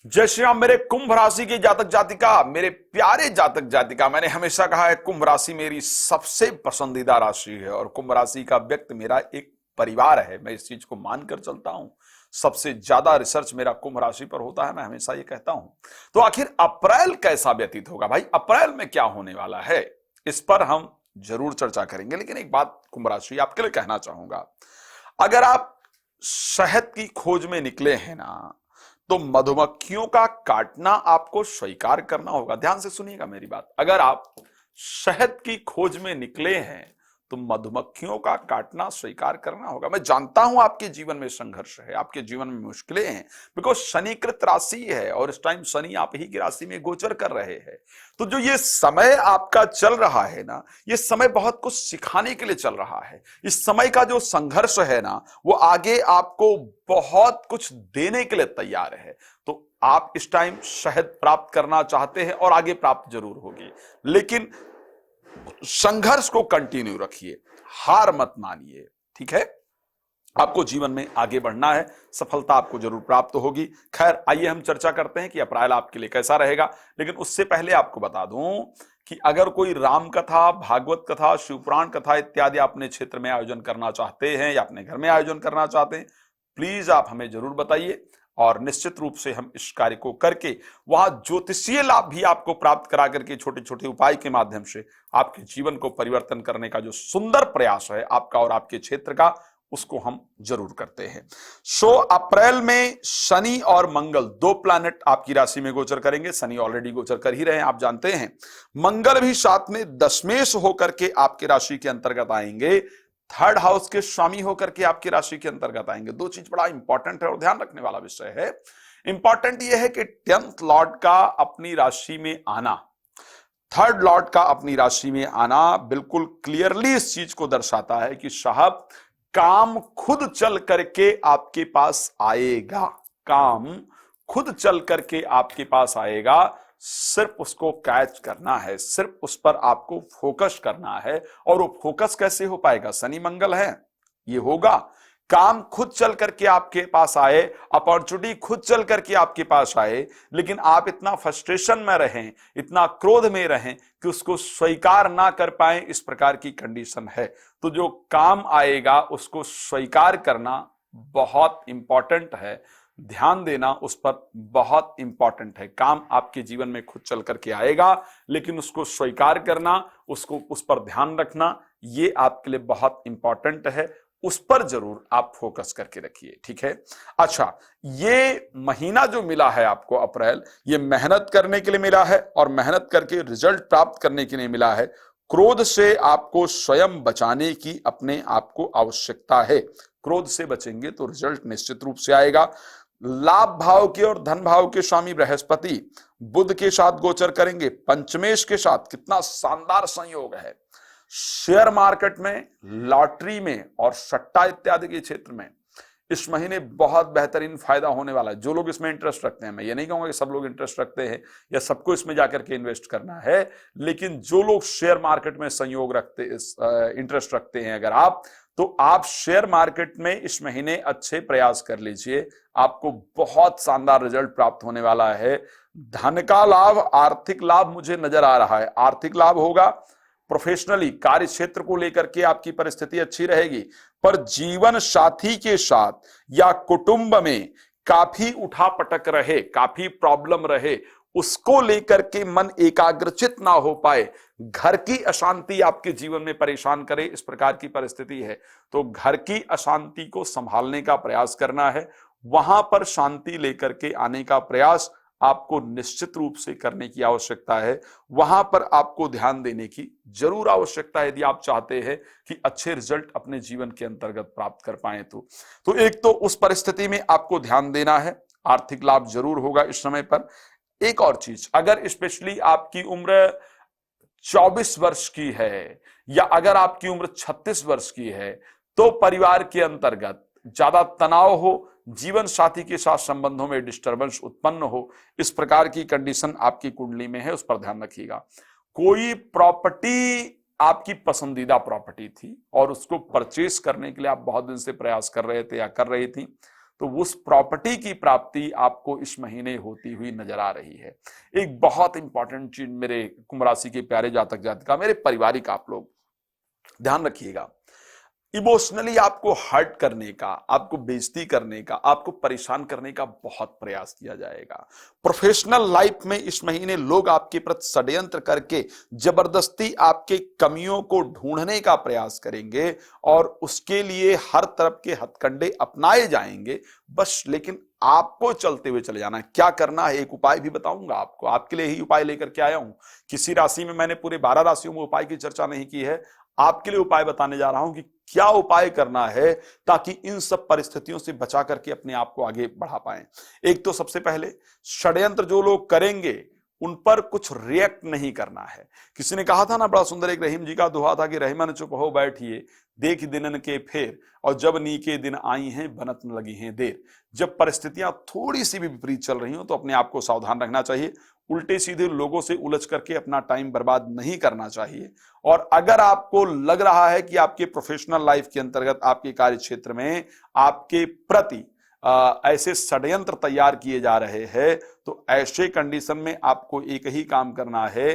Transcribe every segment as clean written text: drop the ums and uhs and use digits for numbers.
जय श्री राम। मेरे कुंभ राशि के जातक जातिका, मेरे प्यारे जातक जातिका, मैंने हमेशा कहा है कुंभ राशि मेरी सबसे पसंदीदा राशि है और कुंभ राशि का व्यक्ति मेरा एक परिवार है। मैं इस चीज को मानकर चलता हूं। सबसे ज्यादा रिसर्च मेरा कुंभ राशि पर होता है, मैं हमेशा ये कहता हूं। तो आखिर अप्रैल कैसा व्यतीत होगा भाई, अप्रैल में क्या होने वाला है, इस पर हम जरूर चर्चा करेंगे। लेकिन एक बात कुंभ राशि आपके लिए कहना चाहूंगा, अगर आप शहद की खोज में निकले हैं ना, तो मधुमक्खियों का काटना आपको स्वीकार करना होगा। ध्यान से सुनिएगा मेरी बात। अगर आप शहद की खोज में निकले हैं तो मधुमक्खियों का काटना स्वीकार करना होगा। मैं जानता हूं आपके जीवन में संघर्ष है, आपके जीवन में मुश्किलें हैं, बिकॉज शनिकृत राशि है और इस टाइम शनि आप ही की राशि में गोचर कर रहे हैं। तो जो ये समय आपका चल रहा है ना, ये समय बहुत कुछ सिखाने के लिए चल रहा है। इस समय का जो संघर्ष है ना, वो आगे आपको बहुत कुछ देने के लिए तैयार है। तो आप इस टाइम शहद प्राप्त करना चाहते हैं और आगे प्राप्त जरूर होगी, लेकिन संघर्ष को कंटिन्यू रखिए, हार मत मानिए। ठीक है, आपको जीवन में आगे बढ़ना है, सफलता आपको जरूर प्राप्त होगी। खैर, आइए हम चर्चा करते हैं कि अप्रैल आपके लिए कैसा रहेगा। लेकिन उससे पहले आपको बता दूं कि अगर कोई राम कथा, भागवत कथा, शिवपुराण कथा इत्यादि अपने क्षेत्र में आयोजन करना चाहते हैं या अपने घर में आयोजन करना चाहते हैं, प्लीज आप हमें जरूर बताइए और निश्चित रूप से हम इस कार्य को करके वहां ज्योतिषीय लाभ भी आपको प्राप्त करा करके छोटे छोटे उपाय के माध्यम से आपके जीवन को परिवर्तन करने का जो सुंदर प्रयास है आपका और आपके क्षेत्र का, उसको हम जरूर करते हैं। अप्रैल में शनि और मंगल दो प्लैनेट आपकी राशि में गोचर करेंगे। शनि ऑलरेडी गोचर कर ही रहे हैं, आप जानते हैं। मंगल भी साथ में दशमेश होकर के आपके राशि के अंतर्गत आएंगे, थर्ड हाउस के स्वामी होकर के आपकी राशि के अंतर्गत आएंगे। दो चीज बड़ा इंपॉर्टेंट है और ध्यान रखने वाला विषय है। इंपॉर्टेंट यह है कि 10th लॉर्ड का अपनी राशि में आना, थर्ड लॉर्ड का अपनी राशि में आना बिल्कुल क्लियरली इस चीज को दर्शाता है कि साहब काम खुद चल करके आपके पास आएगा, काम खुद चल करके आपके पास आएगा। सिर्फ उसको कैच करना है, सिर्फ उस पर आपको फोकस करना है। और वो फोकस कैसे हो पाएगा, शनि मंगल है, ये होगा। काम खुद चल करके आपके पास आए, अपॉर्चुनिटी खुद चल करके आपके पास आए, लेकिन आप इतना फ्रस्ट्रेशन में रहें, इतना क्रोध में रहें कि उसको स्वीकार ना कर पाए, इस प्रकार की कंडीशन है। तो जो काम आएगा उसको स्वीकार करना बहुत इंपॉर्टेंट है, ध्यान देना उस पर बहुत इंपॉर्टेंट है। काम आपके जीवन में खुद चल करके आएगा, लेकिन उसको स्वीकार करना, उसको उस पर ध्यान रखना, ये आपके लिए बहुत इंपॉर्टेंट है। उस पर जरूर आप फोकस करके रखिए। ठीक है, अच्छा, ये महीना जो मिला है आपको अप्रैल, ये मेहनत करने के लिए मिला है और मेहनत करके रिजल्ट प्राप्त करने के लिए मिला है। क्रोध से आपको स्वयं बचाने की अपने आप को आवश्यकता है। क्रोध से बचेंगे तो रिजल्ट निश्चित रूप से आएगा। लाभ भाव के और धन भाव के स्वामी बृहस्पति बुध के साथ गोचर करेंगे, पंचमेश के साथ। कितना शानदार संयोग है। शेयर मार्केट में, लॉटरी में और सट्टा इत्यादि के क्षेत्र में इस महीने बहुत बेहतरीन फायदा होने वाला है। जो लोग इसमें इंटरेस्ट रखते हैं, मैं ये नहीं कहूंगा कि सब लोग इंटरेस्ट रखते हैं या सबको इसमें जाकर के इन्वेस्ट करना है, लेकिन जो लोग शेयर मार्केट में संयोग रखते, इंटरेस्ट रखते हैं अगर आप, तो आप शेयर मार्केट में इस महीने अच्छे प्रयास कर लीजिए, आपको बहुत शानदार रिजल्ट प्राप्त होने वाला है। धन का लाभ, आर्थिक लाभ मुझे नजर आ रहा है, आर्थिक लाभ होगा। प्रोफेशनली कार्य क्षेत्र को लेकर के आपकी परिस्थिति अच्छी रहेगी, पर जीवन साथी के साथ या कुटुंब में काफी उठापटक रहे, काफी प्रॉब्लम रहे, उसको लेकर के मन एकाग्रचित ना हो पाए, घर की अशांति आपके जीवन में परेशान करे, इस प्रकार की परिस्थिति है, तो घर की अशांति को संभालने का प्रयास करना है। वहां पर शांति लेकर के आने का प्रयास आपको निश्चित रूप से करने की आवश्यकता है। वहां पर आपको ध्यान देने की जरूर आवश्यकता है, यदि आप चाहते हैं कि अच्छे रिजल्ट अपने जीवन के अंतर्गत प्राप्त कर पाए। तो एक तो उस परिस्थिति में आपको ध्यान देना है, आर्थिक लाभ जरूर होगा इस समय पर। एक और चीज, अगर स्पेशली आपकी उम्र 24 वर्ष की है या अगर आपकी उम्र 36 वर्ष की है, तो परिवार के अंतर्गत ज्यादा तनाव हो, जीवन साथी के साथ संबंधों में डिस्टरबेंस उत्पन्न हो, इस प्रकार की कंडीशन आपकी कुंडली में है, उस पर ध्यान रखिएगा। कोई प्रॉपर्टी आपकी पसंदीदा प्रॉपर्टी थी और उसको परचेस करने के लिए आप बहुत दिन से प्रयास कर रहे थे या कर रही थी, तो उस प्रॉपर्टी की प्राप्ति आपको इस महीने होती हुई नजर आ रही है। एक बहुत इंपॉर्टेंट चीज मेरे कुंभ राशि के प्यारे जातक जातिका, मेरे पारिवारिक आप लोग ध्यान रखिएगा, इमोशनली आपको हर्ट करने का, आपको बेइज्जती करने का, आपको परेशान करने का बहुत प्रयास किया जाएगा। प्रोफेशनल लाइफ में इस महीने लोग आपके प्रति षड्यंत्र करके जबरदस्ती आपके कमियों को ढूंढने का प्रयास करेंगे और उसके लिए हर तरफ के हथकंडे अपनाए जाएंगे। बस लेकिन आपको चलते हुए चले जाना है। क्या करना है, एक उपाय भी बताऊंगा आपको, आपके लिए ही उपाय लेकर के आया हूं। किसी राशि में मैंने पूरे 12 राशियों में उपाय की चर्चा नहीं की है, आपके लिए उपाय बताने जा रहा हूं कि क्या उपाय करना है ताकि इन सब परिस्थितियों से बचा करके अपने आप को आगे बढ़ा पाएं। एक तो सबसे पहले षड्यंत्र जो लोग करेंगे उन पर कुछ रिएक्ट नहीं करना है। किसी ने कहा था ना, बड़ा सुंदर एक रहीम जी का दोहा था कि रहीमन चुप हो बैठिए, देख दिनन के फेर, और जब नीके दिन आई हैं बनत न लगी हैं देर। जब परिस्थितियां थोड़ी सी भी विपरीत चल रही हो तो अपने आप को सावधान रखना चाहिए। उल्टे सीधे लोगों से उलझ करके अपना टाइम बर्बाद नहीं करना चाहिए। और अगर आपको लग रहा है कि आपके प्रोफेशनल लाइफ के अंतर्गत, आपके कार्य क्षेत्र में आपके प्रति ऐसे षड्यंत्र तैयार किए जा रहे हैं, तो ऐसे कंडीशन में आपको एक ही काम करना है,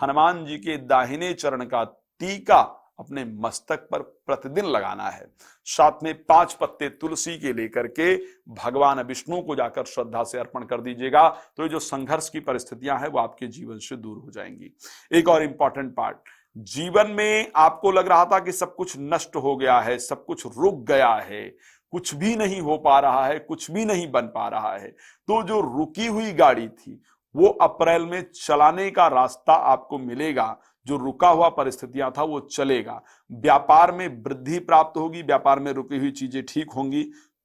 हनुमान जी के दाहिने चरण का टीका अपने मस्तक पर प्रतिदिन लगाना है। साथ में 5 पत्ते तुलसी के लेकर के भगवान विष्णु को जाकर श्रद्धा से अर्पण कर दीजिएगा, तो ये जो संघर्ष की परिस्थितियां हैं वो आपके जीवन से दूर हो जाएंगी। एक और इंपॉर्टेंट पार्ट, जीवन में आपको लग रहा था कि सब कुछ नष्ट हो गया है, सब कुछ रुक गया है, कुछ भी नहीं हो पा रहा है, कुछ भी नहीं बन पा रहा है, तो जो रुकी हुई गाड़ी थी वो अप्रैल में चलाने का रास्ता आपको मिलेगा। जो रुका हुआ परिस्थितियां था वो चलेगा। व्यापार में वृद्धि प्राप्त होगी, व्यापार में रुकी हुई चीजें ठीक होंगी।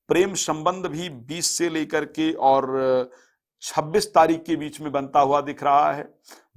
प्रेम संबंध भी 20 से लेकर के और 26 तारीख के बीच में बनता हुआ दिख रहा है।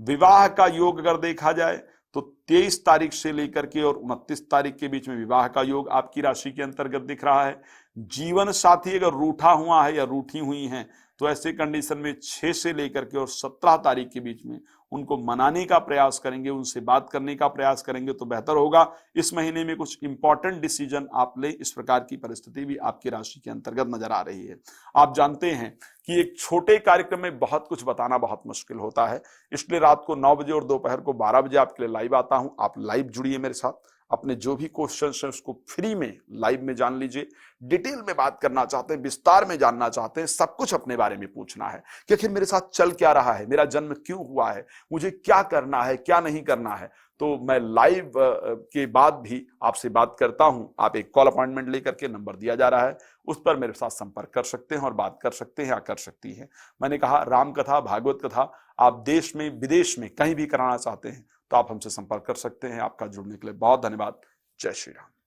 विवाह का योग अगर देखा जाए तो 23 तारीख से लेकर के और 29 तारीख के बीच में विवाह का योग आपकी राशि के अंतर्गत दिख रहा है। जीवन साथी अगर रूठा हुआ है या रूठी हुई हैं तो ऐसे कंडीशन में 6 से लेकर के और 17 तारीख के बीच में उनको मनाने का प्रयास करेंगे, उनसे बात करने का प्रयास करेंगे तो बेहतर होगा। इस महीने में कुछ इंपॉर्टेंट डिसीजन आप ले, इस प्रकार की परिस्थिति भी आपकी राशि के अंतर्गत नजर आ रही है। आप जानते हैं कि एक छोटे कार्यक्रम में बहुत कुछ बताना बहुत मुश्किल होता है, इसलिए रात को 9 बजे और दोपहर को 12 बजे आपके लिए लाइव आता हूं। आप लाइव जुड़िए मेरे साथ, अपने जो भी क्वेश्चन है उसको फ्री में लाइव में जान लीजिए। डिटेल में बात करना चाहते हैं, विस्तार में जानना चाहते हैं, सब कुछ अपने बारे में पूछना है कि आखिर मेरे साथ चल क्या रहा है, मेरा जन्म क्यों हुआ है, मुझे क्या करना है, क्या नहीं करना है, तो मैं लाइव के बाद भी आपसे बात करता हूं। आप एक कॉल अपॉइंटमेंट लेकर के, नंबर दिया जा रहा है, उस पर मेरे साथ संपर्क कर सकते हैं और बात कर सकते हैं या कर सकती हैं। मैंने कहा राम कथा, भागवत कथा आप देश में विदेश में कहीं भी कराना चाहते हैं तो आप हमसे संपर्क कर सकते हैं। आपका जुड़ने के लिए बहुत धन्यवाद। जय श्री राम।